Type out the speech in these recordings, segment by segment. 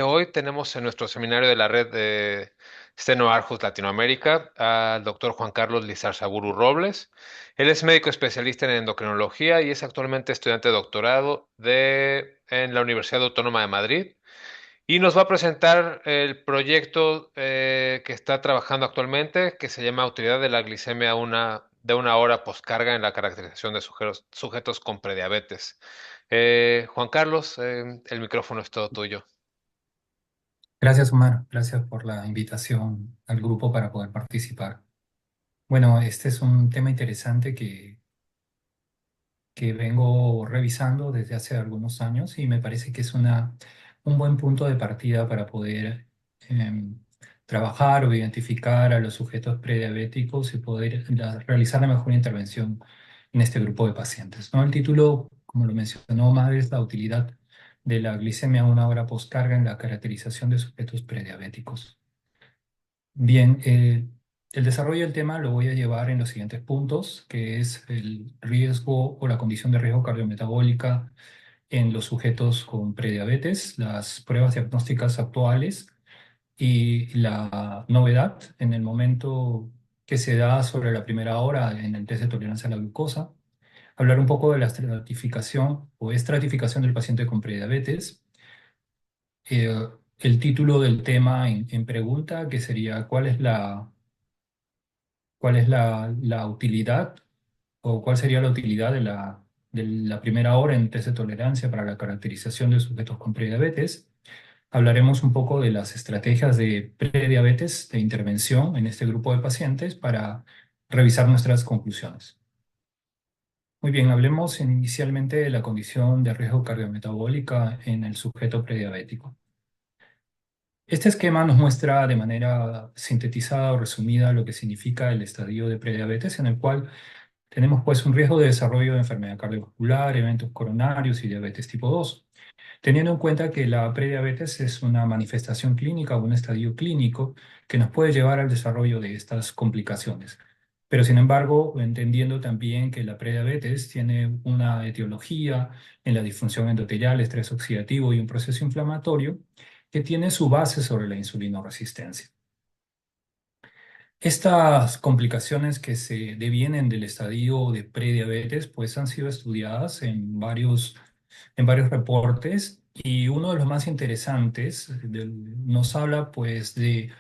Hoy tenemos en nuestro seminario de la red de Steno Aarhus Latinoamérica al doctor Juan Carlos Lizarzaburu Robles. Él es médico especialista en endocrinología y es actualmente estudiante de doctorado en la Universidad Autónoma de Madrid. Y nos va a presentar el proyecto que está trabajando actualmente, que se llama Utilidad de la glicemia de una hora postcarga en la caracterización de sujetos con prediabetes. Juan Carlos, el micrófono es todo tuyo. Gracias, Omar. Gracias por la invitación al grupo para poder participar. Bueno, este es un tema interesante que vengo revisando desde hace algunos años y me parece que es un buen punto de partida para poder em, trabajar o identificar a los sujetos prediabéticos y poder realizar la mejor intervención en este grupo de pacientes, ¿no? El título, como lo mencionó Omar, es la utilidad de la glicemia a una hora postcarga en la caracterización de sujetos prediabéticos. Bien, el desarrollo del tema lo voy a llevar en los siguientes puntos, que es el riesgo o la condición de riesgo cardiometabólica en los sujetos con prediabetes, las pruebas diagnósticas actuales y la novedad en el momento que se da sobre la primera hora en el test de tolerancia a la glucosa, hablar un poco de la estratificación o estratificación del paciente con prediabetes, el título del tema en pregunta, que sería ¿cuál es la utilidad o cuál sería la utilidad de la primera hora en test de tolerancia para la caracterización de sujetos con prediabetes? Hablaremos un poco de las estrategias de prediabetes de intervención en este grupo de pacientes para revisar nuestras conclusiones. Muy bien, hablemos inicialmente de la condición de riesgo cardiometabólica en el sujeto prediabético. Este esquema nos muestra de manera sintetizada o resumida lo que significa el estadio de prediabetes, en el cual tenemos pues un riesgo de desarrollo de enfermedad cardiovascular, eventos coronarios y diabetes tipo 2, teniendo en cuenta que la prediabetes es una manifestación clínica o un estadio clínico que nos puede llevar al desarrollo de estas complicaciones. Pero sin embargo, entendiendo también que la prediabetes tiene una etiología en la disfunción endotelial, estrés oxidativo y un proceso inflamatorio que tiene su base sobre la insulinoresistencia. Estas complicaciones que se devienen del estadio de prediabetes pues han sido estudiadas en varios reportes y uno de los más interesantes nos habla pues de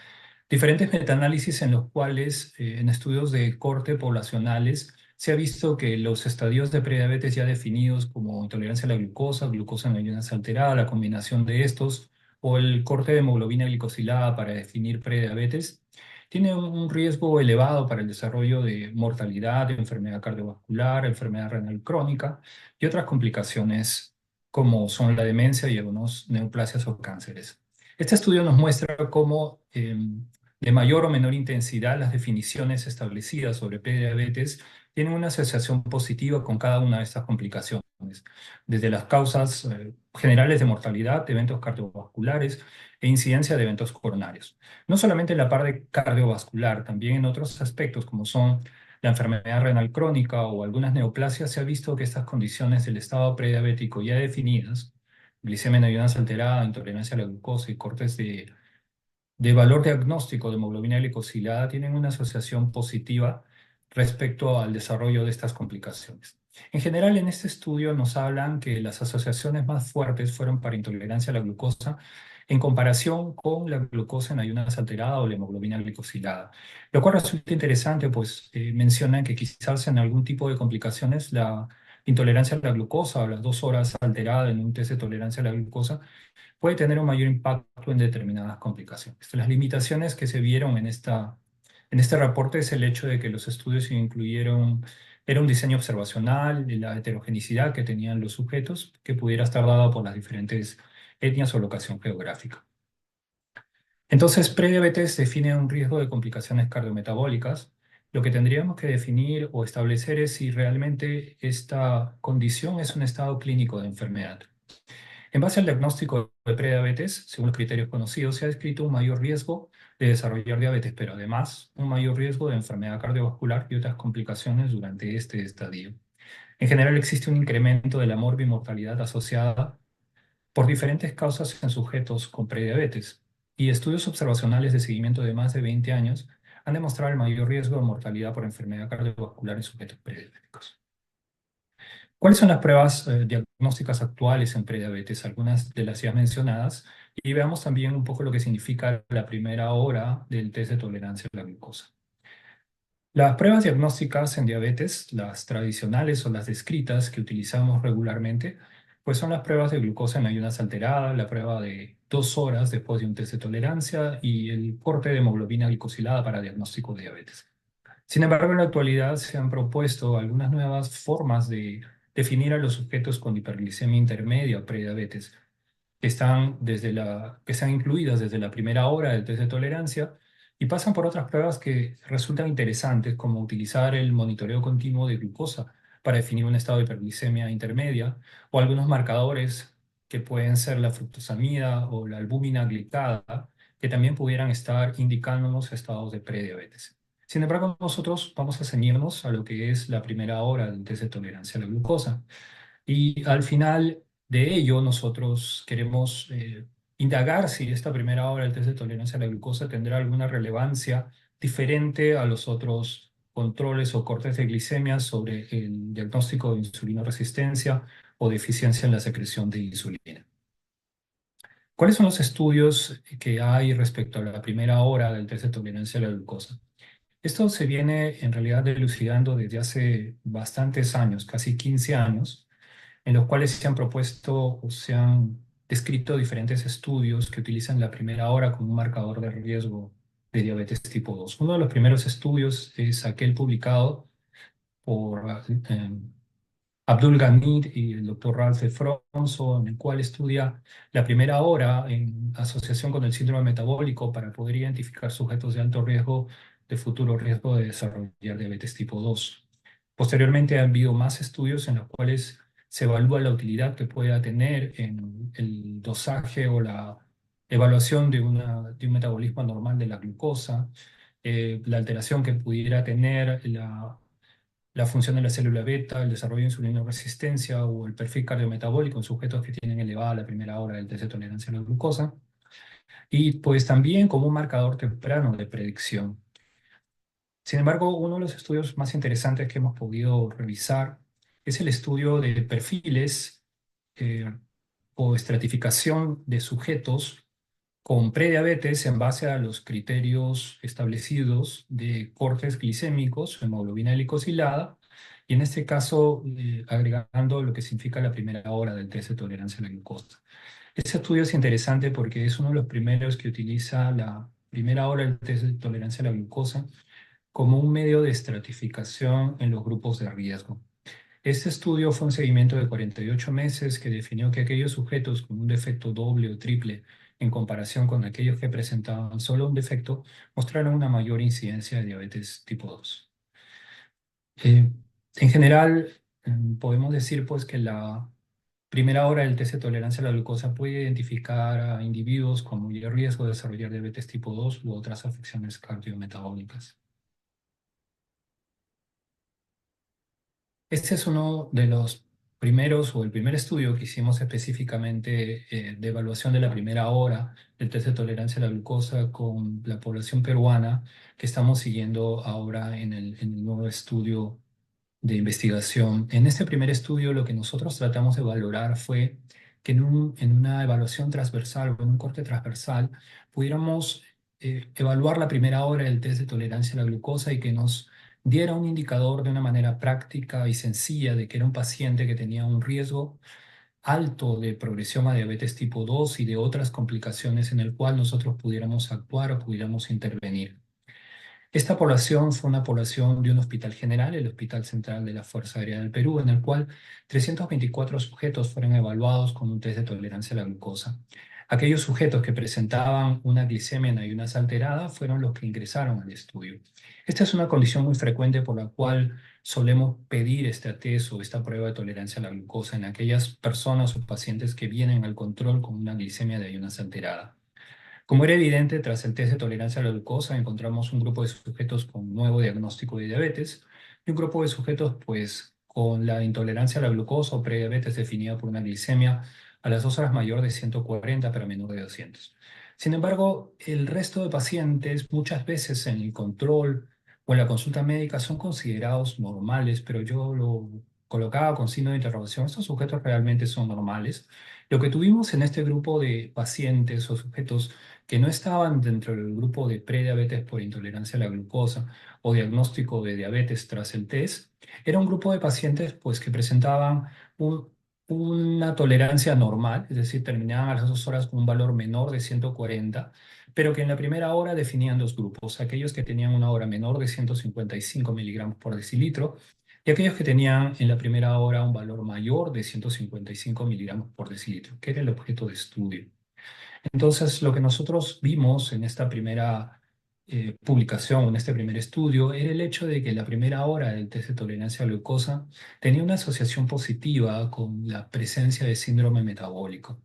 diferentes metaanálisis en los cuales en estudios de corte poblacionales se ha visto que los estadios de prediabetes ya definidos como intolerancia a la glucosa, glucosa en ayunas alterada, la combinación de estos o el corte de hemoglobina glicosilada para definir prediabetes tiene un riesgo elevado para el desarrollo de mortalidad, de enfermedad cardiovascular, enfermedad renal crónica y otras complicaciones como son la demencia y algunos neoplasias o cánceres. Este estudio nos muestra cómo de mayor o menor intensidad las definiciones establecidas sobre prediabetes tienen una asociación positiva con cada una de estas complicaciones, desde las causas generales de mortalidad, de eventos cardiovasculares e incidencia de eventos coronarios. No solamente en la parte cardiovascular, también en otros aspectos como son la enfermedad renal crónica o algunas neoplasias, se ha visto que estas condiciones del estado prediabético ya definidas, glicemia en ayunas alterada, intolerancia a la glucosa y cortes de valor diagnóstico de hemoglobina glicosilada, tienen una asociación positiva respecto al desarrollo de estas complicaciones. En general, en este estudio nos hablan que las asociaciones más fuertes fueron para intolerancia a la glucosa en comparación con la glucosa en ayunas alterada o la hemoglobina glicosilada. Lo cual resulta interesante, pues mencionan que quizás en algún tipo de complicaciones la intolerancia a la glucosa o las 2 horas alterada en un test de tolerancia a la glucosa puede tener un mayor impacto en determinadas complicaciones. Las limitaciones que se vieron en este reporte es el hecho de que los estudios incluyeron, era un diseño observacional y la heterogeneidad que tenían los sujetos que pudiera estar dada por las diferentes etnias o locación geográfica. Entonces, prediabetes define un riesgo de complicaciones cardiometabólicas. Lo que tendríamos que definir o establecer es si realmente esta condición es un estado clínico de enfermedad. En base al diagnóstico de prediabetes, según los criterios conocidos, se ha descrito un mayor riesgo de desarrollar diabetes, pero además un mayor riesgo de enfermedad cardiovascular y otras complicaciones durante este estadio. En general existe un incremento de la morbimortalidad asociada por diferentes causas en sujetos con prediabetes. Y estudios observacionales de seguimiento de más de 20 años han demostrado el mayor riesgo de mortalidad por enfermedad cardiovascular en sujetos prediabéticos. ¿Cuáles son las pruebas diagnósticas actuales en prediabetes? Algunas de las ya mencionadas. Y veamos también un poco lo que significa la primera hora del test de tolerancia a la glucosa. Las pruebas diagnósticas en diabetes, las tradicionales o las descritas que utilizamos regularmente, pues son las pruebas de glucosa en ayunas alteradas, la prueba de 2 horas después de un test de tolerancia y el corte de hemoglobina glicosilada para diagnóstico de diabetes. Sin embargo, en la actualidad se han propuesto algunas nuevas formas de definir a los sujetos con hiperglicemia intermedia o prediabetes, que están incluidas desde la primera hora del test de tolerancia y pasan por otras pruebas que resultan interesantes, como utilizar el monitoreo continuo de glucosa para definir un estado de hiperglicemia intermedia, o algunos marcadores que pueden ser la fructosamida o la albúmina glicada, que también pudieran estar indicándonos estados de prediabetes. Sin embargo, nosotros vamos a ceñirnos a lo que es la primera hora del test de tolerancia a la glucosa. Y al final de ello, nosotros queremos indagar si esta primera hora del test de tolerancia a la glucosa tendrá alguna relevancia diferente a los otros controles o cortes de glicemia sobre el diagnóstico de insulinoresistencia o deficiencia en la secreción de insulina. ¿Cuáles son los estudios que hay respecto a la primera hora del test de tolerancia a la glucosa? Esto se viene en realidad dilucidando desde hace bastantes años, casi 15 años, en los cuales se han propuesto o se han descrito diferentes estudios que utilizan la primera hora como un marcador de riesgo de diabetes tipo 2. Uno de los primeros estudios es aquel publicado por Abdul Ghanid y el doctor Ralph Fronso, en el cual estudia la primera hora en asociación con el síndrome metabólico para poder identificar sujetos de alto riesgo de futuro riesgo de desarrollar diabetes tipo 2. Posteriormente han habido más estudios en los cuales se evalúa la utilidad que pueda tener en el dosaje o la evaluación de un metabolismo normal de la glucosa, la alteración que pudiera tener la función de la célula beta, el desarrollo de insulinoresistencia o el perfil cardiometabólico en sujetos que tienen elevada la primera hora del test de tolerancia a la glucosa, y pues también como un marcador temprano de predicción. Sin embargo, uno de los estudios más interesantes que hemos podido revisar es el estudio de perfiles eh, o estratificación de sujetos con prediabetes en base a los criterios establecidos de cortes glicémicos, hemoglobina glicosilada, y en este caso agregando lo que significa la primera hora del test de tolerancia a la glucosa. Este estudio es interesante porque es uno de los primeros que utiliza la primera hora del test de tolerancia a la glucosa como un medio de estratificación en los grupos de riesgo. Este estudio fue un seguimiento de 48 meses que definió que aquellos sujetos con un defecto doble o triple en comparación con aquellos que presentaban solo un defecto mostraron una mayor incidencia de diabetes tipo 2. Eh, en general, podemos decir pues que la primera hora del test de tolerancia a la glucosa puede identificar a individuos con mayor riesgo de desarrollar diabetes tipo 2 u otras afecciones cardiometabólicas. Este es uno de los primeros o el primer estudio que hicimos específicamente de evaluación de la primera hora del test de tolerancia a la glucosa con la población peruana que estamos siguiendo ahora en el nuevo estudio de investigación. En este primer estudio lo que nosotros tratamos de valorar fue que en una evaluación transversal o en un corte transversal pudiéramos evaluar la primera hora del test de tolerancia a la glucosa y que nos diera un indicador de una manera práctica y sencilla de que era un paciente que tenía un riesgo alto de progresión a diabetes tipo 2 y de otras complicaciones en el cual nosotros pudiéramos actuar o pudiéramos intervenir. Esta población fue una población de un hospital general, el Hospital Central de la Fuerza Aérea del Perú, en el cual 324 sujetos fueron evaluados con un test de tolerancia a la glucosa. Aquellos sujetos que presentaban una glicemia en ayunas alterada fueron los que ingresaron al estudio. Esta es una condición muy frecuente por la cual solemos pedir este test o esta prueba de tolerancia a la glucosa en aquellas personas o pacientes que vienen al control con una glicemia de ayunas alterada. Como era evidente, tras el test de tolerancia a la glucosa encontramos un grupo de sujetos con nuevo diagnóstico de diabetes y un grupo de sujetos pues con la intolerancia a la glucosa o prediabetes definida por una glicemia a las 2 horas mayor de 140, pero menor de 200. Sin embargo, el resto de pacientes muchas veces en el control o en la consulta médica son considerados normales, pero yo lo colocaba con signo de interrogación. Estos sujetos realmente son normales. Lo que tuvimos en este grupo de pacientes o sujetos que no estaban dentro del grupo de prediabetes por intolerancia a la glucosa o diagnóstico de diabetes tras el test, era un grupo de pacientes pues, que presentaban un- una tolerancia normal, es decir, terminaban a las 2 horas con un valor menor de 140, pero que en la primera hora definían dos grupos, aquellos que tenían una hora menor de 155 miligramos por decilitro y aquellos que tenían en la primera hora un valor mayor de 155 miligramos por decilitro, que era el objeto de estudio. Entonces, lo que nosotros vimos en esta primera publicación, en este primer estudio, era el hecho de que la primera hora del test de tolerancia a la glucosa tenía una asociación positiva con la presencia de síndrome metabólico.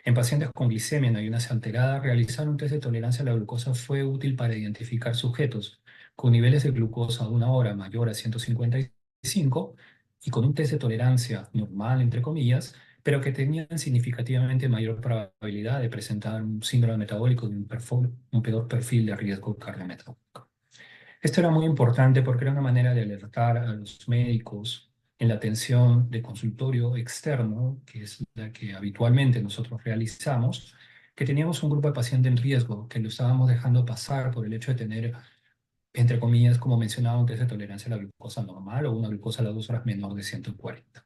En pacientes con glicemia en ayunas alterada, realizar un test de tolerancia a la glucosa fue útil para identificar sujetos con niveles de glucosa a una hora mayor a 155 y con un test de tolerancia normal, entre comillas, pero que tenían significativamente mayor probabilidad de presentar un síndrome metabólico de un peor perfil de riesgo cardiometabólico. Esto era muy importante porque era una manera de alertar a los médicos en la atención de consultorio externo, que es la que habitualmente nosotros realizamos, que teníamos un grupo de pacientes en riesgo, que lo estábamos dejando pasar por el hecho de tener, entre comillas, como mencionaba, un test de tolerancia a la glucosa normal o una glucosa a las 2 horas menor de 140.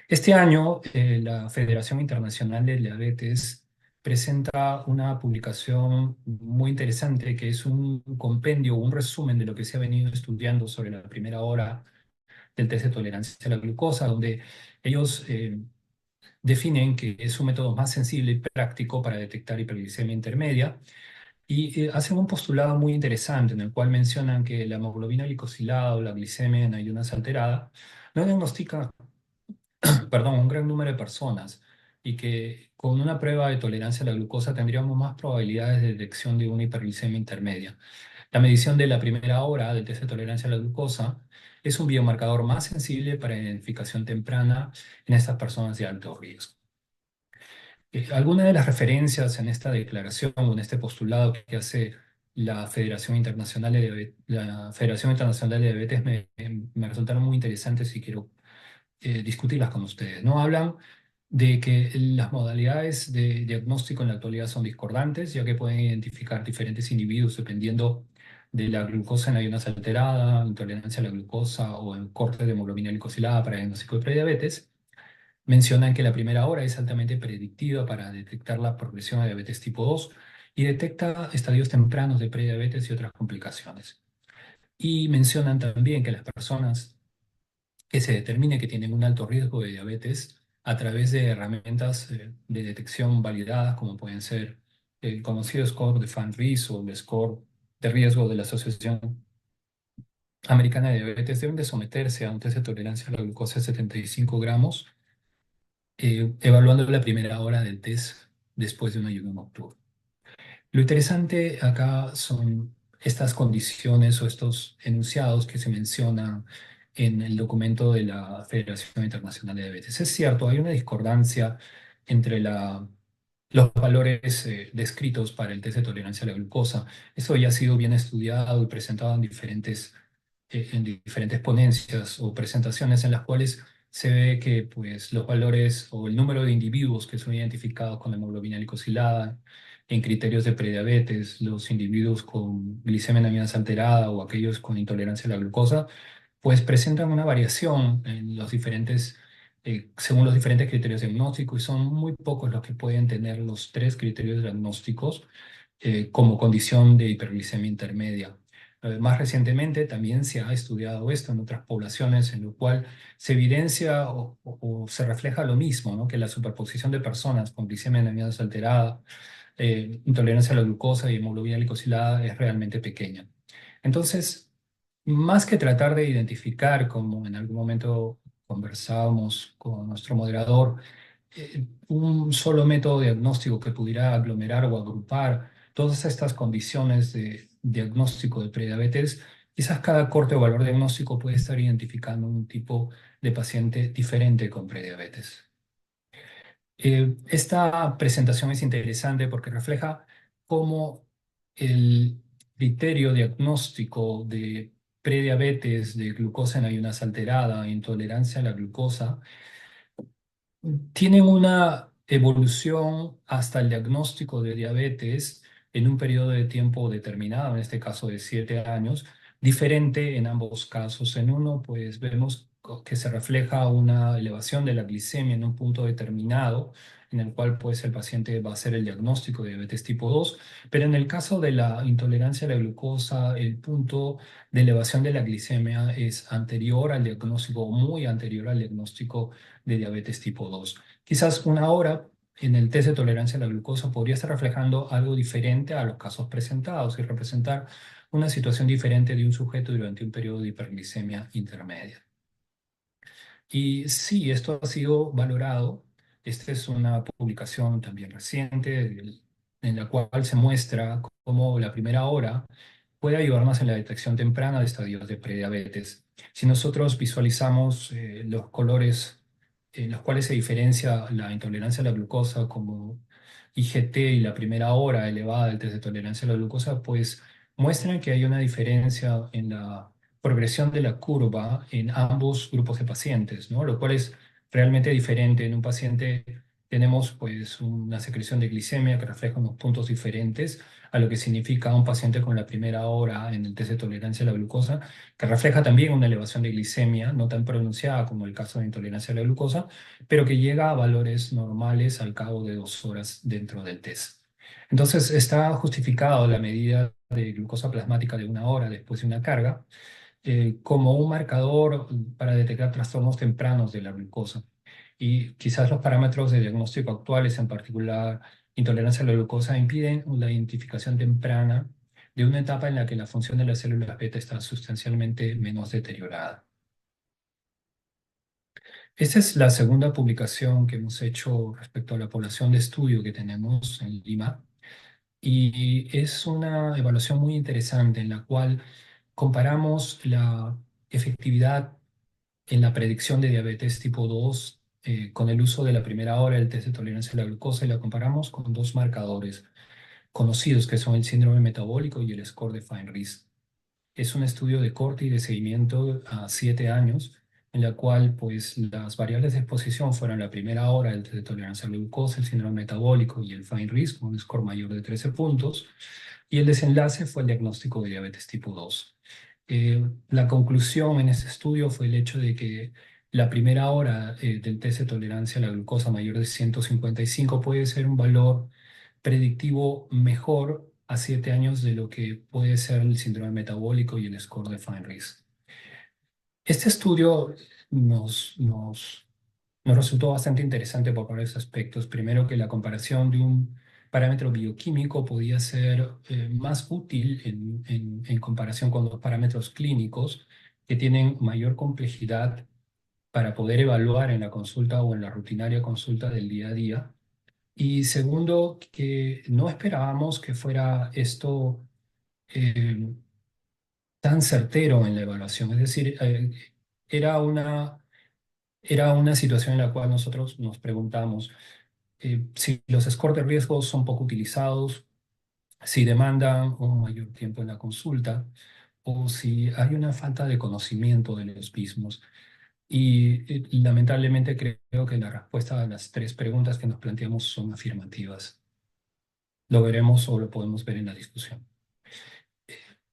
Este año, la Federación Internacional de Diabetes presenta una publicación muy interesante que es un compendio, un resumen de lo que se ha venido estudiando sobre la primera hora del test de tolerancia a la glucosa, donde ellos definen que es un método más sensible y práctico para detectar hiperglicemia intermedia y hacen un postulado muy interesante en el cual mencionan que la hemoglobina glicosilada o la glicemia en ayunas alterada no diagnostica, perdón, un gran número de personas y que con una prueba de tolerancia a la glucosa tendríamos más probabilidades de detección de una hiperglicemia intermedia. La medición de la primera hora del test de tolerancia a la glucosa es un biomarcador más sensible para identificación temprana en estas personas de alto riesgo. Algunas de las referencias en esta declaración o en este postulado que hace la Federación Internacional de Diabetes me resultaron muy interesantes y quiero discutirlas con ustedes, ¿no? Hablan de que las modalidades de diagnóstico en la actualidad son discordantes, ya que pueden identificar diferentes individuos dependiendo de la glucosa en ayunas alterada, intolerancia a la glucosa o el corte de hemoglobina glicosilada para diagnóstico de prediabetes. Mencionan que la primera hora es altamente predictiva para detectar la progresión a diabetes tipo 2 y detecta estadios tempranos de prediabetes y otras complicaciones. Y mencionan también que las personas que se determine que tienen un alto riesgo de diabetes a través de herramientas de detección validadas, como pueden ser el conocido score de Fan-RIS o el score de riesgo de la Asociación Americana de Diabetes, deben de someterse a un test de tolerancia a la glucosa de 75 gramos, evaluando la primera hora del test después de un ayuno nocturno. Lo interesante acá son estas condiciones o estos enunciados que se mencionan en el documento de la Federación Internacional de Diabetes. Es cierto, hay una discordancia entre los valores descritos para el test de tolerancia a la glucosa. Eso ya ha sido bien estudiado y presentado en diferentes ponencias o presentaciones en las cuales se ve que pues, los valores o el número de individuos que son identificados con hemoglobina glicosilada en criterios de prediabetes, los individuos con glicemia en ayunas alterada o aquellos con intolerancia a la glucosa, pues presentan una variación en según los diferentes criterios diagnósticos y son muy pocos los que pueden tener los tres criterios diagnósticos como condición de hiperglicemia intermedia. Más recientemente también se ha estudiado esto en otras poblaciones, en lo cual se evidencia o se refleja lo mismo, ¿no? Que la superposición de personas con glicemia en ayunas alterada, intolerancia a la glucosa y hemoglobina glicosilada es realmente pequeña. Entonces, más que tratar de identificar, como en algún momento conversábamos con nuestro moderador, un solo método diagnóstico que pudiera aglomerar o agrupar todas estas condiciones de diagnóstico de prediabetes, quizás cada corte o valor diagnóstico puede estar identificando un tipo de paciente diferente con prediabetes. Esta presentación es interesante porque refleja cómo el criterio diagnóstico de prediabetes, de glucosa en ayunas alterada, intolerancia a la glucosa, tienen una evolución hasta el diagnóstico de diabetes en un periodo de tiempo determinado, en este caso de 7 años, diferente en ambos casos. En uno, pues vemos que se refleja una elevación de la glicemia en un punto determinado, en el cual pues el paciente va a hacer el diagnóstico de diabetes tipo 2, pero en el caso de la intolerancia a la glucosa, el punto de elevación de la glicemia es anterior al diagnóstico, o muy anterior al diagnóstico de diabetes tipo 2. Quizás una hora en el test de tolerancia a la glucosa podría estar reflejando algo diferente a los casos presentados y representar una situación diferente de un sujeto durante un periodo de hiperglicemia intermedia. Y sí, esto ha sido valorado. Esta es una publicación también reciente en la cual se muestra cómo la primera hora puede ayudarnos en la detección temprana de estadios de prediabetes. Si nosotros visualizamos los colores en los cuales se diferencia la intolerancia a la glucosa como IgT y la primera hora elevada del test de tolerancia a la glucosa, pues muestran que hay una diferencia en la progresión de la curva en ambos grupos de pacientes, ¿no? Lo cual es realmente diferente. En un paciente tenemos pues una secreción de glicemia que refleja unos puntos diferentes a lo que significa un paciente con la primera hora en el test de tolerancia a la glucosa, que refleja también una elevación de glicemia, no tan pronunciada como el caso de intolerancia a la glucosa, pero que llega a valores normales al cabo de 2 horas dentro del test. Entonces, está justificado la medida de glucosa plasmática de una hora después de una carga como un marcador para detectar trastornos tempranos de la glucosa. Y quizás los parámetros de diagnóstico actuales, en particular intolerancia a la glucosa, impiden la identificación temprana de una etapa en la que la función de las células beta está sustancialmente menos deteriorada. Esta es la segunda publicación que hemos hecho respecto a la población de estudio que tenemos en Lima. Y es una evaluación muy interesante en la cual comparamos la efectividad en la predicción de diabetes tipo 2 con el uso de la primera hora del test de tolerancia a la glucosa y la comparamos con dos marcadores conocidos que son el síndrome metabólico y el score de Fine-Risk. Es un estudio de corte y de seguimiento a 7 años, en la cual pues, las variables de exposición fueron la primera hora del test de tolerancia a la glucosa, el síndrome metabólico y el Fine Risk, con un score mayor de 13 puntos, y el desenlace fue el diagnóstico de diabetes tipo 2. La conclusión en este estudio fue el hecho de que la primera hora del test de tolerancia a la glucosa mayor de 155 puede ser un valor predictivo mejor a 7 años de lo que puede ser el síndrome metabólico y el score de Fine-Risk. Este estudio nos resultó bastante interesante por varios aspectos. Primero, que la comparación de un parámetro bioquímico podía ser más útil en comparación con los parámetros clínicos que tienen mayor complejidad para poder evaluar en la consulta o en la rutinaria consulta del día a día. Y segundo, que no esperábamos que fuera esto eh, tan certero en la evaluación. Es decir, era una, era una situación en la cual nosotros nos preguntamos si los scores de riesgo son poco utilizados, si demandan un mayor tiempo en la consulta o si hay una falta de conocimiento de los mismos. Y lamentablemente creo que la respuesta a las tres preguntas que nos planteamos son afirmativas. Lo veremos o lo podemos ver en la discusión.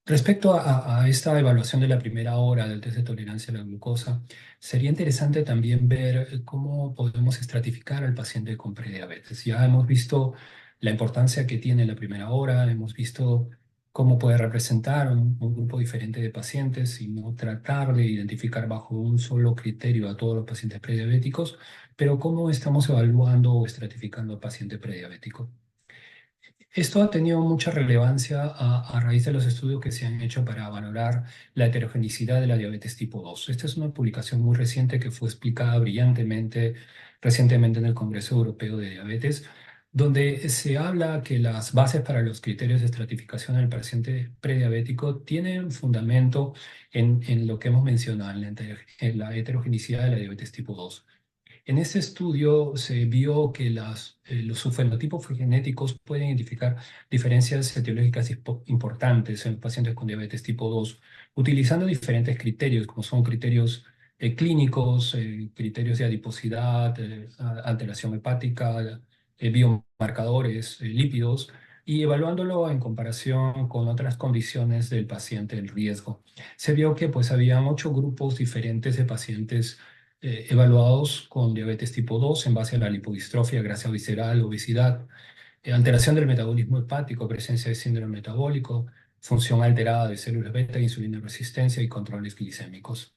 Respecto a esta evaluación de la primera hora del test de tolerancia a la glucosa, sería interesante también ver cómo podemos estratificar al paciente con prediabetes. Ya hemos visto la importancia que tiene la primera hora, hemos visto cómo puede representar un grupo diferente de pacientes y no tratar de identificar bajo un solo criterio a todos los pacientes prediabéticos, pero cómo estamos evaluando o estratificando al paciente prediabético. Esto ha tenido mucha relevancia a raíz de los estudios que se han hecho para valorar la heterogenicidad de la diabetes tipo 2. Esta es una publicación muy reciente que fue explicada brillantemente recientemente en el Congreso Europeo de Diabetes, donde se habla que las bases para los criterios de estratificación del paciente prediabético tienen fundamento en lo que hemos mencionado, en la heterogeneidad de la diabetes tipo 2. En este estudio se vio que los subfenotipos genéticos pueden identificar diferencias etiológicas importantes en los pacientes con diabetes tipo 2, utilizando diferentes criterios, como son criterios clínicos, criterios de adiposidad, alteración hepática, biomarcadores, lípidos, y evaluándolo en comparación con otras condiciones del paciente en riesgo. Se vio que pues habían 8 grupos diferentes de pacientes evaluados con diabetes tipo 2 en base a la lipodistrofia, grasa visceral, obesidad, alteración del metabolismo hepático, presencia de síndrome metabólico, función alterada de células beta, insulina resistencia y controles glicémicos.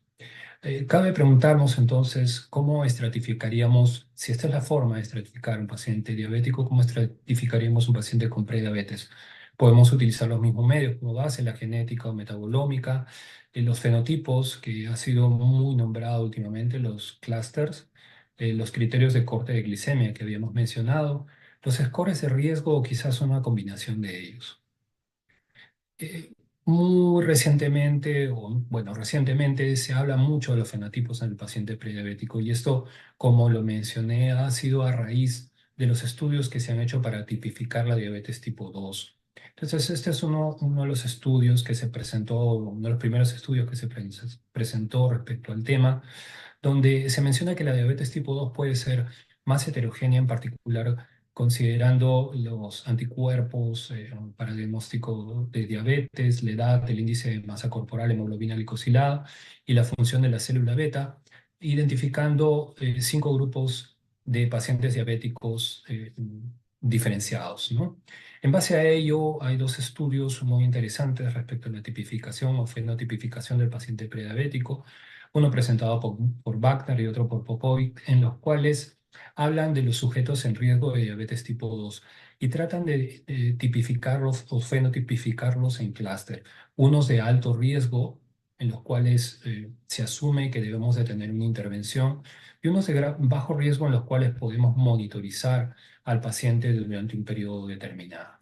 Cabe preguntarnos entonces cómo estratificaríamos, si esta es la forma de estratificar un paciente diabético, cómo estratificaríamos un paciente con prediabetes. Podemos utilizar los mismos medios como base, la genética o metabolómica, los fenotipos, que ha sido muy nombrado últimamente, los clusters, los criterios de corte de glicemia que habíamos mencionado, los scores de riesgo o quizás una combinación de ellos. Eh, Muy recientemente, o bueno, recientemente se habla mucho de los fenotipos en el paciente prediabético y esto, como lo mencioné, ha sido a raíz de los estudios que se han hecho para tipificar la diabetes tipo 2. Entonces, este es uno de los estudios que se presentó, uno de los primeros estudios que se presentó respecto al tema donde se menciona que la diabetes tipo 2 puede ser más heterogénea, en particular considerando los anticuerpos para diagnóstico de diabetes, la edad, el índice de masa corporal, hemoglobina glicosilada y la función de la célula beta, identificando 5 grupos de pacientes diabéticos diferenciados, ¿no? En base a ello, hay 2 estudios muy interesantes respecto a la tipificación o fenotipificación del paciente prediabético, uno presentado por Wagner y otro por Popovic, en los cuales hablan de los sujetos en riesgo de diabetes tipo 2 y tratan de tipificarlos o fenotipificarlos en clúster, unos de alto riesgo, en los cuales se asume que debemos de tener una intervención, y unos de bajo riesgo en los cuales podemos monitorizar al paciente durante un periodo determinado.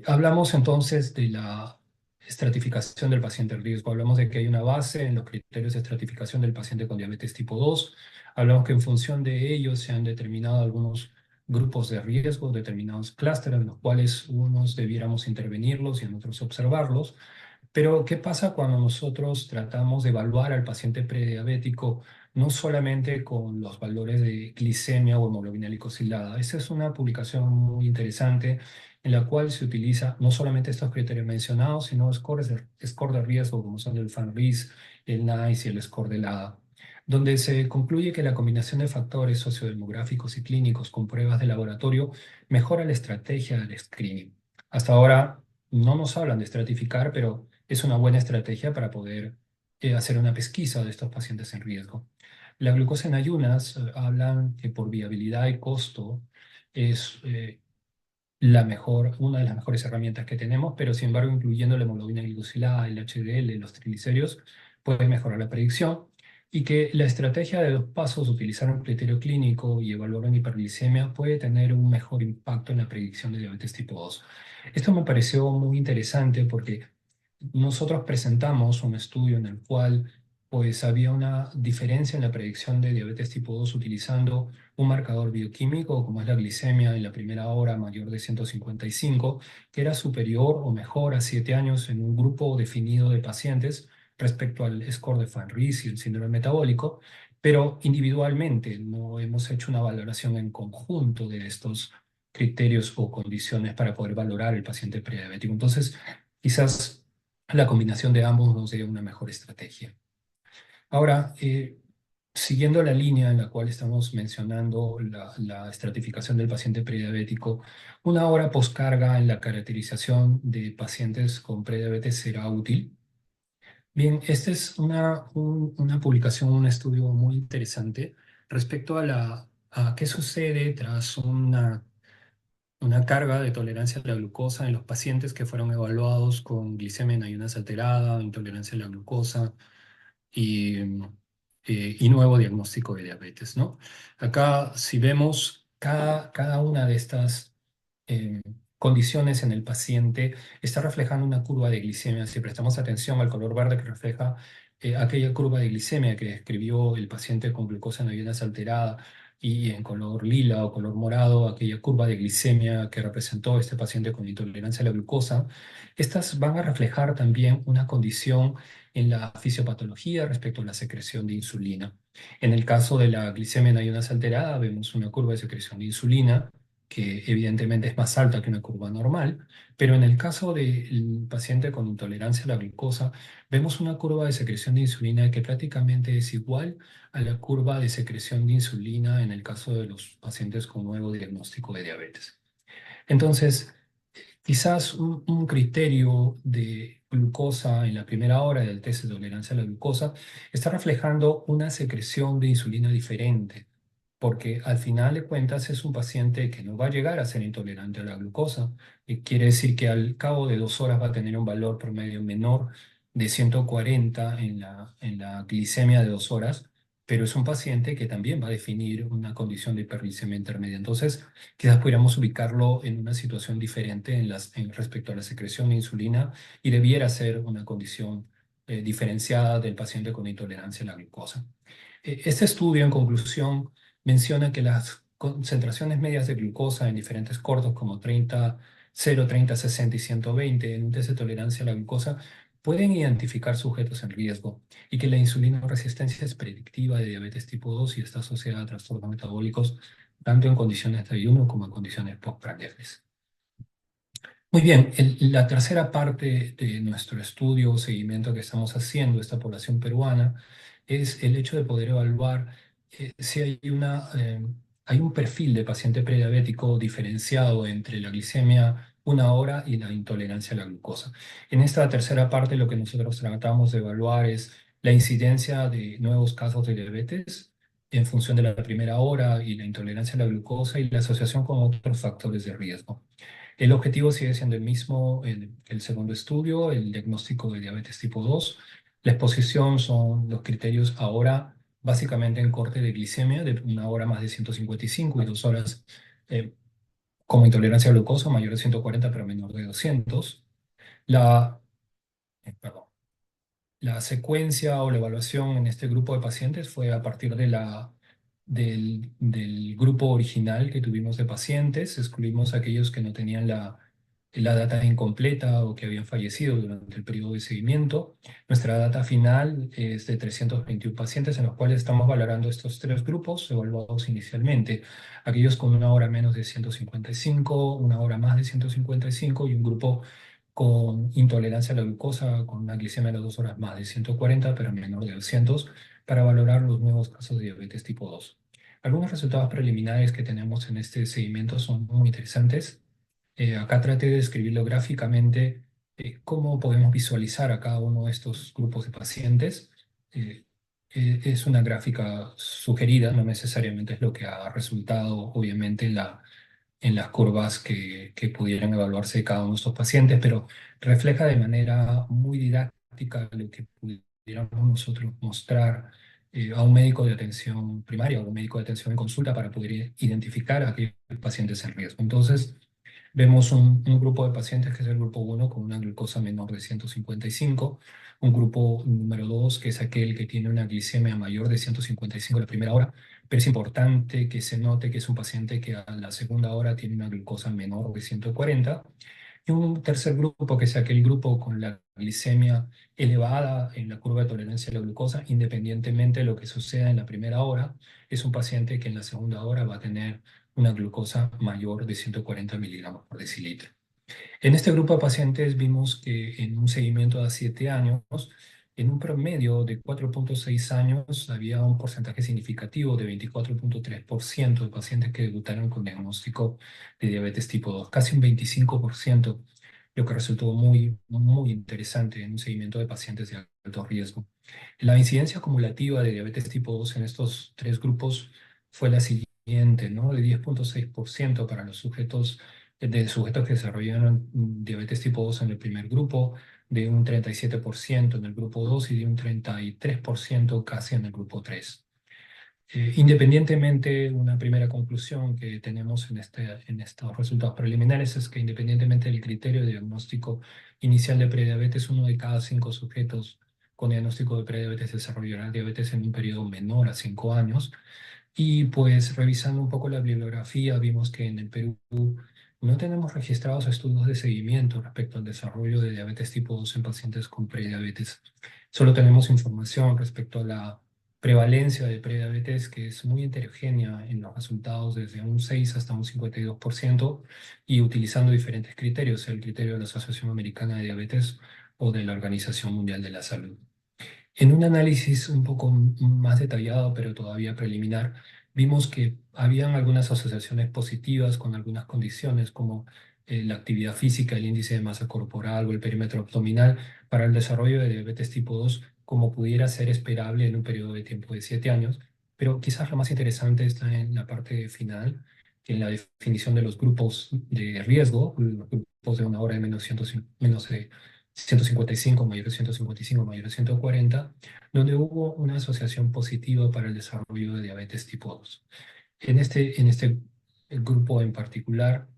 Hablamos entonces de la estratificación del paciente en riesgo. Hablamos de que hay una base en los criterios de estratificación del paciente con diabetes tipo 2. Hablamos que en función de ellos se han determinado algunos grupos de riesgo, determinados clústeres en los cuales unos debiéramos intervenirlos y en otros observarlos. Pero, ¿qué pasa cuando nosotros tratamos de evaluar al paciente prediabético no solamente con los valores de glicemia o hemoglobina glicosilada? Esa es una publicación muy interesante en la cual se utiliza no solamente estos criterios mencionados, sino score de riesgo, como son el FANRIS, el NICE y el score de LADA, donde se concluye que la combinación de factores sociodemográficos y clínicos con pruebas de laboratorio mejora la estrategia del screening. Hasta ahora no nos hablan de estratificar, pero es una buena estrategia para poder hacer una pesquisa de estos pacientes en riesgo. La glucosa en ayunas hablan que por viabilidad y costo es una de las mejores herramientas que tenemos, pero sin embargo, incluyendo la hemoglobina glicosilada, el HDL, los triglicéridos, puede mejorar la predicción y que la estrategia de 2 pasos, utilizar un criterio clínico y evaluar una hiperglicemia, puede tener un mejor impacto en la predicción de diabetes tipo 2. Esto me pareció muy interesante porque nosotros presentamos un estudio en el cual pues había una diferencia en la predicción de diabetes tipo 2 utilizando un marcador bioquímico como es la glicemia en la primera hora mayor de 155, que era superior o mejor a 7 años en un grupo definido de pacientes respecto al score de Fahrenheit y el síndrome metabólico, pero individualmente no hemos hecho una valoración en conjunto de estos criterios o condiciones para poder valorar el paciente prediabético. Entonces, quizás la combinación de ambos nos dé una mejor estrategia. Ahora, siguiendo la línea en la cual estamos mencionando la estratificación del paciente prediabético, una hora poscarga en la caracterización de pacientes con prediabetes será útil. Bien, esta es una publicación, un estudio muy interesante respecto a qué sucede tras una carga de tolerancia a la glucosa en los pacientes que fueron evaluados con glicemia en ayunas alterada, intolerancia a la glucosa y nuevo diagnóstico de diabetes, ¿no? Acá, si vemos cada una de estas eh, condiciones en el paciente, está reflejando una curva de glicemia. Si prestamos atención al color verde que refleja aquella curva de glicemia que describió el paciente con glucosa en ayunas alterada y en color lila o color morado, aquella curva de glicemia que representó este paciente con intolerancia a la glucosa, estas van a reflejar también una condición en la fisiopatología respecto a la secreción de insulina. En el caso de la glicemia en ayunas alterada, vemos una curva de secreción de insulina que evidentemente es más alta que una curva normal, pero en el caso del paciente con intolerancia a la glucosa, vemos una curva de secreción de insulina que prácticamente es igual a la curva de secreción de insulina en el caso de los pacientes con nuevo diagnóstico de diabetes. Entonces, quizás un criterio de glucosa en la primera hora del test de tolerancia a la glucosa está reflejando una secreción de insulina diferente, porque al final de cuentas es un paciente que no va a llegar a ser intolerante a la glucosa, y quiere decir que al cabo de 2 horas va a tener un valor promedio menor de 140 en la glicemia de 2 horas, pero es un paciente que también va a definir una condición de hiperglicemia intermedia. Entonces, quizás pudiéramos ubicarlo en una situación diferente respecto a la secreción de insulina y debiera ser una condición diferenciada del paciente con intolerancia a la glucosa. Este estudio, en conclusión, menciona que las concentraciones medias de glucosa en diferentes cortos como 30, 0, 30, 60 y 120 en un test de tolerancia a la glucosa pueden identificar sujetos en riesgo y que la insulinoresistencia es predictiva de diabetes tipo 2 y está asociada a trastornos metabólicos tanto en condiciones de ayuno como en condiciones postprandiales. Muy bien, la tercera parte de nuestro estudio o seguimiento que estamos haciendo de esta población peruana es el hecho de poder evaluar si hay un perfil de paciente prediabético diferenciado entre la glicemia 1 hora y la intolerancia a la glucosa. En esta tercera parte lo que nosotros tratamos de evaluar es la incidencia de nuevos casos de diabetes en función de la primera hora y la intolerancia a la glucosa y la asociación con otros factores de riesgo. El objetivo sigue siendo el mismo que el segundo estudio, el diagnóstico de diabetes tipo 2. La exposición son los criterios ahora básicamente en corte de glicemia de 1 hora más de 155 y 2 horas eh, como intolerancia a glucosa mayor de 140 pero menor de 200. La, perdón. La secuencia o la evaluación en este grupo de pacientes fue a partir del grupo original que tuvimos de pacientes. Excluimos a aquellos que no tenían la data incompleta o que habían fallecido durante el periodo de seguimiento. Nuestra data final es de 321 pacientes en los cuales estamos valorando estos tres grupos evaluados inicialmente. Aquellos con 1 hora menos de 155, 1 hora más de 155 y un grupo con intolerancia a la glucosa, con una glicemia de las 2 horas más de 140, pero menor de 200, para valorar los nuevos casos de diabetes tipo 2. Algunos resultados preliminares que tenemos en este seguimiento son muy interesantes. Acá traté de describirlo gráficamente, cómo podemos visualizar a cada uno de estos grupos de pacientes. Eh, es una gráfica sugerida, no necesariamente es lo que ha resultado, obviamente, en las curvas que pudieran evaluarse de cada uno de estos pacientes, pero refleja de manera muy didáctica lo que pudiéramos nosotros mostrar a un médico de atención primaria o un médico de atención en consulta para poder identificar a aquellos pacientes en riesgo. Entonces, vemos un grupo de pacientes que es el grupo 1 con una glucosa menor de 155, un grupo número 2 que es aquel que tiene una glicemia mayor de 155 la primera hora, pero es importante que se note que es un paciente que a la segunda hora tiene una glucosa menor de 140, y un tercer grupo que es aquel grupo con la glicemia elevada en la curva de tolerancia a la glucosa, independientemente de lo que suceda en la primera hora, es un paciente que en la segunda hora va a tener una glucosa mayor de 140 miligramos por decilitro. En este grupo de pacientes vimos que en un seguimiento de 7 años, en un promedio de 4,6 años, había un porcentaje significativo de 24,3% de pacientes que debutaron con diagnóstico de diabetes tipo 2, casi un 25%, lo que resultó muy, muy interesante en un seguimiento de pacientes de alto riesgo. La incidencia acumulativa de diabetes tipo 2 en estos tres grupos fue la siguiente, ¿no? De 10,6% para los sujetos de sujetos que desarrollaron diabetes tipo 2 en el primer grupo, de un 37% en el grupo 2 y de un 33% casi en el grupo 3. Independientemente, una primera conclusión que tenemos en estos resultados preliminares es que independientemente del criterio de diagnóstico inicial de prediabetes, uno de cada 5 sujetos con diagnóstico de prediabetes desarrollará diabetes en un periodo menor a 5 años. Y pues revisando un poco la bibliografía, vimos que en el Perú no tenemos registrados estudios de seguimiento respecto al desarrollo de diabetes tipo 2 en pacientes con prediabetes. Solo tenemos información respecto a la prevalencia de prediabetes, que es muy heterogénea en los resultados, desde un 6 hasta un 52%, y utilizando diferentes criterios, el criterio de la Asociación Americana de Diabetes o de la Organización Mundial de la Salud. En un análisis un poco más detallado, pero todavía preliminar, vimos que habían algunas asociaciones positivas con algunas condiciones, como la actividad física, el índice de masa corporal o el perímetro abdominal, para el desarrollo de diabetes tipo 2, como pudiera ser esperable en un periodo de tiempo de 7 años. Pero quizás lo más interesante está en la parte final, en la definición de los grupos de riesgo, los grupos de una hora de menos de 155, mayor de 155, mayor de 140, donde hubo una asociación positiva para el desarrollo de diabetes tipo 2. En este grupo en particular,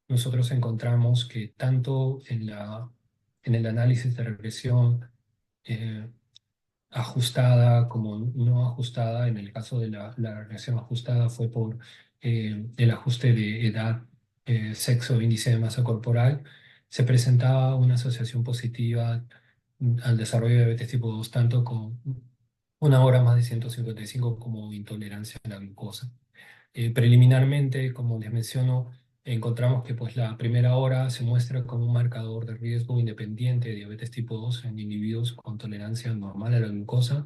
nosotros encontramos que tanto en el análisis de regresión eh, ajustada como no ajustada, en el caso de la regresión ajustada fue por el ajuste de edad, sexo, índice de masa corporal, se presentaba una asociación positiva al desarrollo de diabetes tipo 2 tanto con una hora más de 155 como intolerancia a la glucosa. Preliminarmente, como les menciono, encontramos que pues, la primera hora se muestra como un marcador de riesgo independiente de diabetes tipo 2 en individuos con tolerancia normal a la glucosa,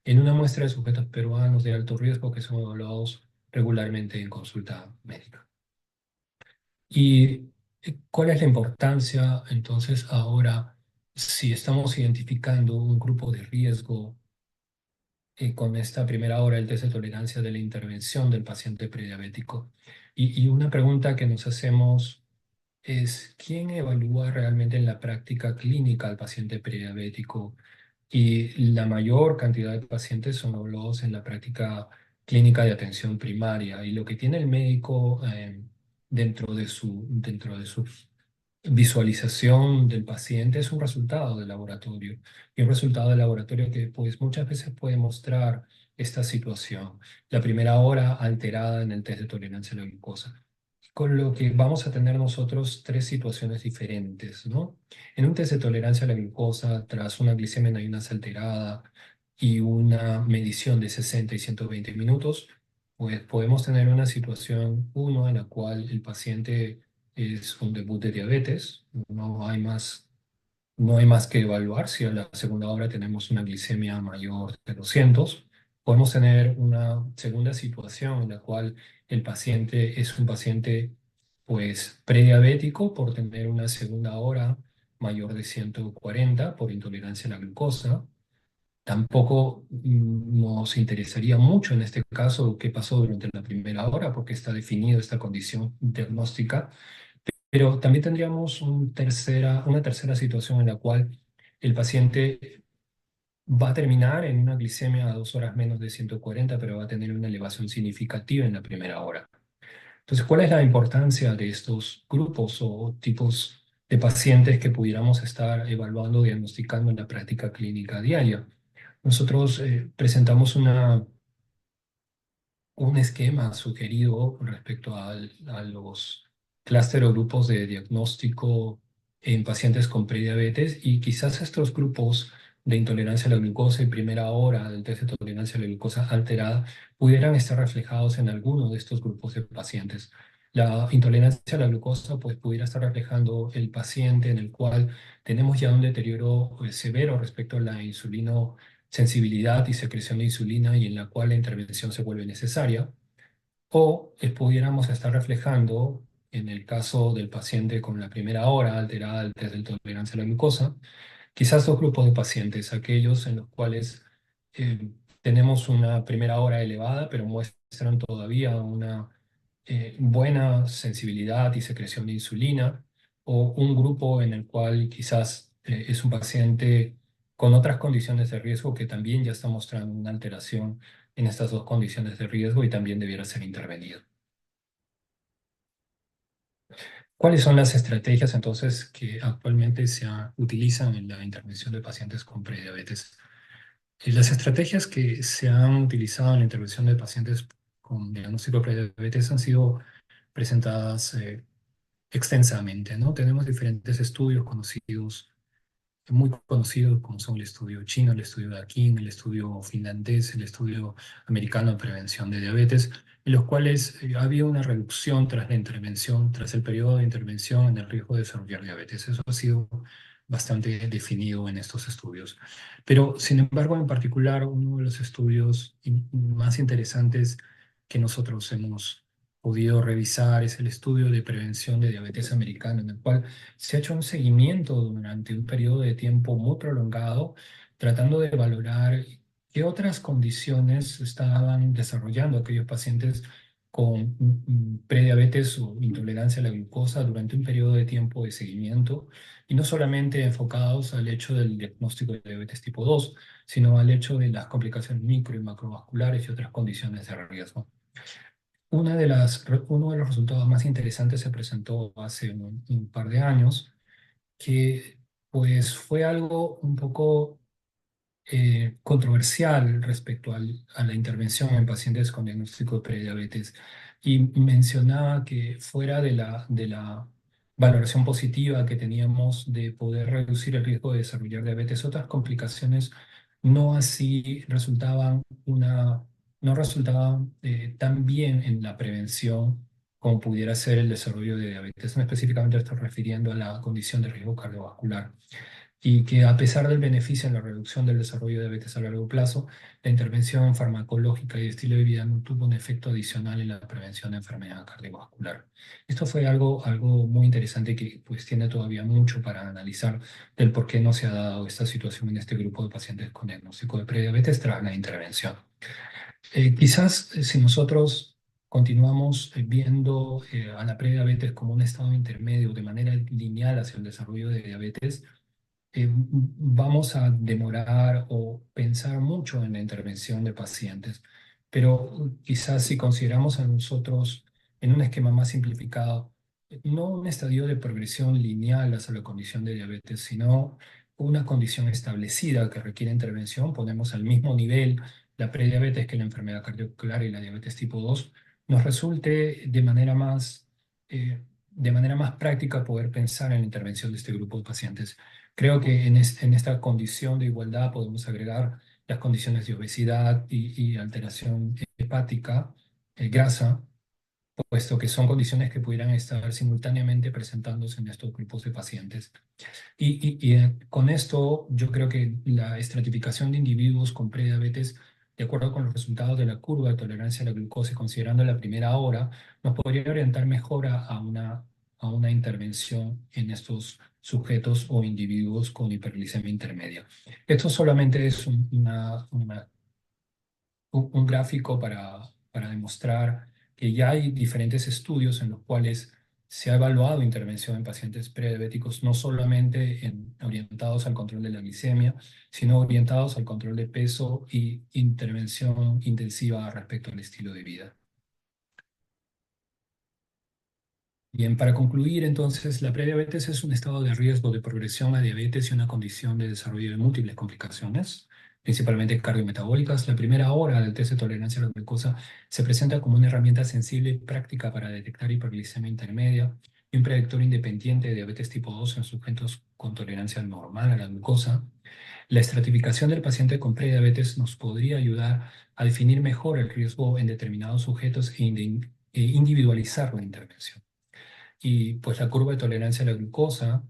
en una muestra de sujetos peruanos de alto riesgo que son evaluados regularmente en consulta médica. ¿Y cuál es la importancia entonces ahora si estamos identificando un grupo de riesgo con esta primera hora del test de tolerancia de la intervención del paciente prediabético? Y una pregunta que nos hacemos es, ¿quién evalúa realmente en la práctica clínica al paciente prediabético? Y la mayor cantidad de pacientes son evaluados en la práctica clínica de atención primaria. Y lo que tiene el médico dentro de su visualización del paciente es un resultado de laboratorio. Y un resultado de laboratorio que pues muchas veces puede mostrar esta situación. La primera hora alterada en el test de tolerancia a la glucosa. Con lo que vamos a tener nosotros tres situaciones diferentes, ¿no? En un test de tolerancia a la glucosa, tras una glicemia en ayunas alterada y una medición de 60 y 120 minutos, pues podemos tener una situación, uno, en la cual el paciente es un debut de diabetes, no hay más que evaluar. Si a la segunda hora tenemos una glicemia mayor de 200, podemos tener una segunda situación en la cual el paciente es un paciente pues prediabético por tener una segunda hora mayor de 140 por intolerancia a la glucosa. Tampoco nos interesaría mucho en este caso qué pasó durante la primera hora porque está definido esta condición diagnóstica, pero también tendríamos una tercera situación en la cual el paciente va a terminar en una glicemia a 2 horas menos de 140, pero va a tener una elevación significativa en la primera hora. Entonces, ¿cuál es la importancia de estos grupos o tipos de pacientes que pudiéramos estar evaluando, diagnosticando en la práctica clínica diaria? Nosotros presentamos un esquema sugerido con respecto a los clúster o grupos de diagnóstico en pacientes con prediabetes, y quizás estos grupos de intolerancia a la glucosa y primera hora del test de tolerancia a la glucosa alterada pudieran estar reflejados en alguno de estos grupos de pacientes. La intolerancia a la glucosa pues pudiera estar reflejando el paciente en el cual tenemos ya un deterioro severo respecto a la insulino sensibilidad y secreción de insulina, y en la cual la intervención se vuelve necesaria, o pudiéramos estar reflejando, en el caso del paciente con la primera hora alterada del test de tolerancia a la glucosa, quizás dos grupos de pacientes, aquellos en los cuales tenemos una primera hora elevada, pero muestran todavía una buena sensibilidad y secreción de insulina, o un grupo en el cual quizás es un paciente con otras condiciones de riesgo que también ya está mostrando una alteración en estas dos condiciones de riesgo y también debiera ser intervenido. ¿Cuáles son las estrategias entonces que actualmente utilizan en la intervención de pacientes con prediabetes? Las estrategias que se han utilizado en la intervención de pacientes con diagnóstico de prediabetes han sido presentadas extensamente, ¿no? Tenemos diferentes estudios conocidos, muy conocidos, como son el estudio chino, el estudio de Akin, el estudio finlandés, el estudio americano de prevención de diabetes, en los cuales había una reducción tras la intervención, tras el periodo de intervención en el riesgo de desarrollar diabetes. Eso ha sido bastante definido en estos estudios. Pero, sin embargo, en particular, uno de los estudios más interesantes que nosotros hemos podido revisar es el estudio de prevención de diabetes americano, en el cual se ha hecho un seguimiento durante un periodo de tiempo muy prolongado, tratando de valorar qué otras condiciones estaban desarrollando aquellos pacientes con prediabetes o intolerancia a la glucosa durante un periodo de tiempo de seguimiento, y no solamente enfocados al hecho del diagnóstico de diabetes tipo 2, sino al hecho de las complicaciones micro y macrovasculares y otras condiciones de riesgo. Uno de los resultados más interesantes se presentó hace un par de años, que pues fue algo un poco controversial respecto a la intervención en pacientes con diagnóstico de prediabetes, y mencionaba que fuera de la valoración positiva que teníamos de poder reducir el riesgo de desarrollar diabetes, otras complicaciones no así resultaban no resultaban tan bien en la prevención como pudiera ser el desarrollo de diabetes. No específicamente estoy refiriendo a la condición de riesgo cardiovascular, y que a pesar del beneficio en la reducción del desarrollo de diabetes a largo plazo, la intervención farmacológica y de estilo de vida no tuvo un efecto adicional en la prevención de enfermedad cardiovascular. Esto fue algo muy interesante que pues tiene todavía mucho para analizar del por qué no se ha dado esta situación en este grupo de pacientes con diagnóstico de prediabetes tras la intervención. Quizás si nosotros continuamos viendo a la prediabetes como un estado intermedio de manera lineal hacia el desarrollo de diabetes, vamos a demorar o pensar mucho en la intervención de pacientes, pero quizás si consideramos a nosotros en un esquema más simplificado, no un estadio de progresión lineal hacia la condición de diabetes, sino una condición establecida que requiere intervención, ponemos al mismo nivel la prediabetes que la enfermedad cardiovascular y la diabetes tipo 2, nos resulte de manera más práctica poder pensar en la intervención de este grupo de pacientes. Creo que en esta condición de igualdad podemos agregar las condiciones de obesidad y alteración hepática, grasa, puesto que son condiciones que pudieran estar simultáneamente presentándose en estos grupos de pacientes. Con esto, yo creo que la estratificación de individuos con prediabetes, de acuerdo con los resultados de la curva de tolerancia a la glucosa, y considerando la primera hora, nos podría orientar mejor a una intervención en estos sujetos o individuos con hiperglicemia intermedia. Esto solamente es un gráfico para demostrar que ya hay diferentes estudios en los cuales se ha evaluado intervención en pacientes prediabéticos, no solamente orientados al control de la glicemia, sino orientados al control de peso y intervención intensiva respecto al estilo de vida. Bien, para concluir, entonces, la prediabetes es un estado de riesgo de progresión a diabetes y una condición de desarrollo de múltiples complicaciones, principalmente cardiometabólicas. La primera hora del test de tolerancia a la glucosa se presenta como una herramienta sensible y práctica para detectar hiperglicemia intermedia y un predictor independiente de diabetes tipo 2 en sujetos con tolerancia normal a la glucosa. La estratificación del paciente con prediabetes nos podría ayudar a definir mejor el riesgo en determinados sujetos e individualizar la intervención. Y pues la curva de tolerancia a la glucosa,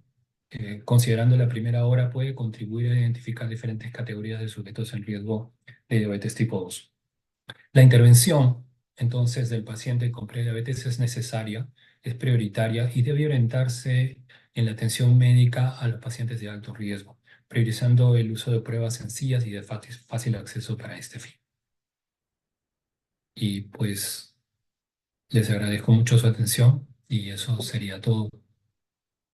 considerando la primera hora, puede contribuir a identificar diferentes categorías de sujetos en riesgo de diabetes tipo 2. La intervención, entonces, del paciente con prediabetes es necesaria, es prioritaria y debe orientarse en la atención médica a los pacientes de alto riesgo, priorizando el uso de pruebas sencillas y de fácil acceso para este fin. Y pues les agradezco mucho su atención y eso sería todo.